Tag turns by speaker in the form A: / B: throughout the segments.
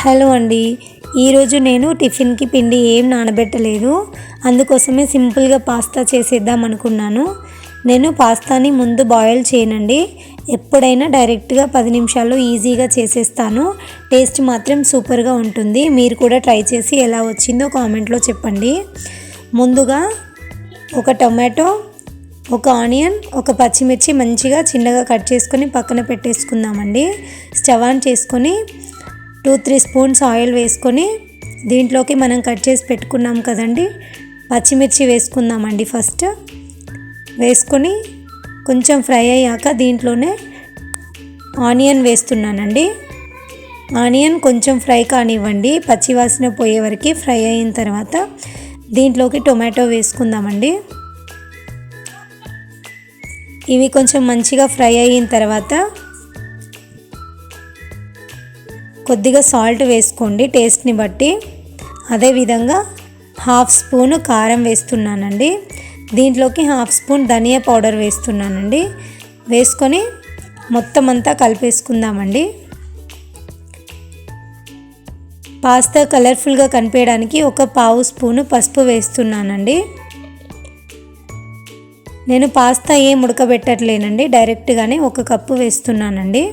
A: Hello అండి. ఈరోజు నేను టిఫిన్కి పిండి ఏం నానబెట్టలేదు, అందుకోసమే సింపుల్గా పాస్తా చేసేద్దాం అనుకున్నాను. నేను పాస్తాని ముందు బాయిల్ చేయనండి, ఎప్పుడైనా డైరెక్ట్గా 10 నిమిషాల్లో ఈజీగా చేసేస్తాను. టేస్ట్ మాత్రం సూపర్గా ఉంటుంది. మీరు కూడా ట్రై చేసి ఎలా వచ్చిందో కామెంట్లో చెప్పండి. ముందుగా ఒక టొమాటో, ఒక ఆనియన్, ఒక పచ్చిమిర్చి మంచిగా చిన్నగా కట్ చేసుకొని పక్కన పెట్టేసుకుందామండి. స్టవ్ ఆన్ చేసుకొని 2-3 స్పూన్స్ ఆయిల్ వేసుకొని దీంట్లోకి మనం కట్ చేసి పెట్టుకున్నాం కదండి పచ్చిమిర్చి వేసుకుందామండి. ఫస్ట్ వేసుకొని కొంచెం ఫ్రై అయ్యాక దీంట్లోనే ఆనియన్ వేస్తున్నానండి. ఆనియన్ కొంచెం ఫ్రై కానివ్వండి, పచ్చివాసన పోయే వరకు ఫ్రై అయిన తర్వాత దీంట్లోకి టొమాటో వేసుకుందామండి. ఇవి కొంచెం మంచిగా ఫ్రై అయిన తర్వాత కొద్దిగా సాల్ట్ వేసుకోండి టేస్ట్ని బట్టి. అదేవిధంగా 1/2 స్పూన్ కారం వేస్తున్నానండి. దీంట్లోకి 1/2 స్పూన్ ధనియా పౌడర్ వేస్తున్నానండి. వేసుకొని మొత్తం అంతా కలిపేసుకుందామండి. పాస్తా కలర్ఫుల్గా కనిపించడానికి ఒక 1/2 స్పూను పసుపు వేస్తున్నానండి. నేను పాస్తా ఏం ఉడకబెట్టట్లేనండి, డైరెక్ట్గానే 1 కప్పు వేస్తున్నానండి.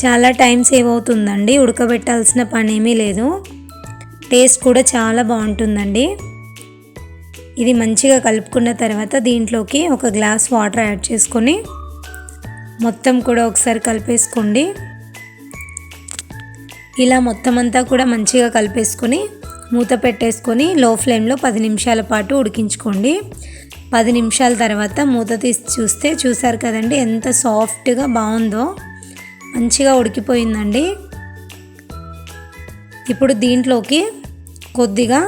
A: చాలా టైం సేవ్ అవుతుందండి, ఉడకబెట్టాల్సిన పని ఏమీ లేదు. టేస్ట్ కూడా చాలా బాగుంటుందండి. ఇది మంచిగా కలుపుకున్న తర్వాత దీంట్లోకి 1 గ్లాస్ వాటర్ యాడ్ చేసుకొని మొత్తం కూడా ఒకసారి కలిపేసుకోండి. ఇలా మొత్తం అంతా కూడా మంచిగా కలిపేసుకొని మూత పెట్టేసుకొని లో ఫ్లేమ్లో 10 నిమిషాల పాటు ఉడికించుకోండి. 10 నిమిషాల తర్వాత మూత తీసి చూస్తే చూసారు కదండి ఎంత సాఫ్ట్గా బాగుందో, మంచిగా ఉడికిపోయిందండి. ఇప్పుడు దీంట్లోకి కొద్దిగా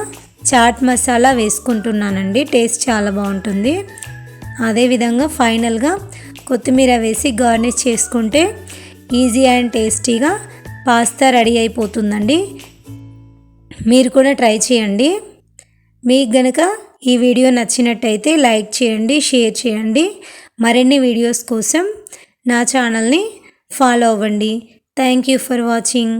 A: చాట్ మసాలా వేసుకుంటున్నానండి, టేస్ట్ చాలా బాగుంటుంది. అదేవిధంగా ఫైనల్గా కొత్తిమీర వేసి గార్నిష్ చేసుకుంటే ఈజీ అండ్ టేస్టీగా పాస్తా రెడీ అయిపోతుందండి. మీరు కూడా ట్రై చేయండి. మీకు గనుక ఈ వీడియో నచ్చినట్టయితే లైక్ చేయండి, షేర్ చేయండి. మరిన్ని వీడియోస్ కోసం నా ఛానల్ని ఫాలో అవ్వండి. Thank you for watching.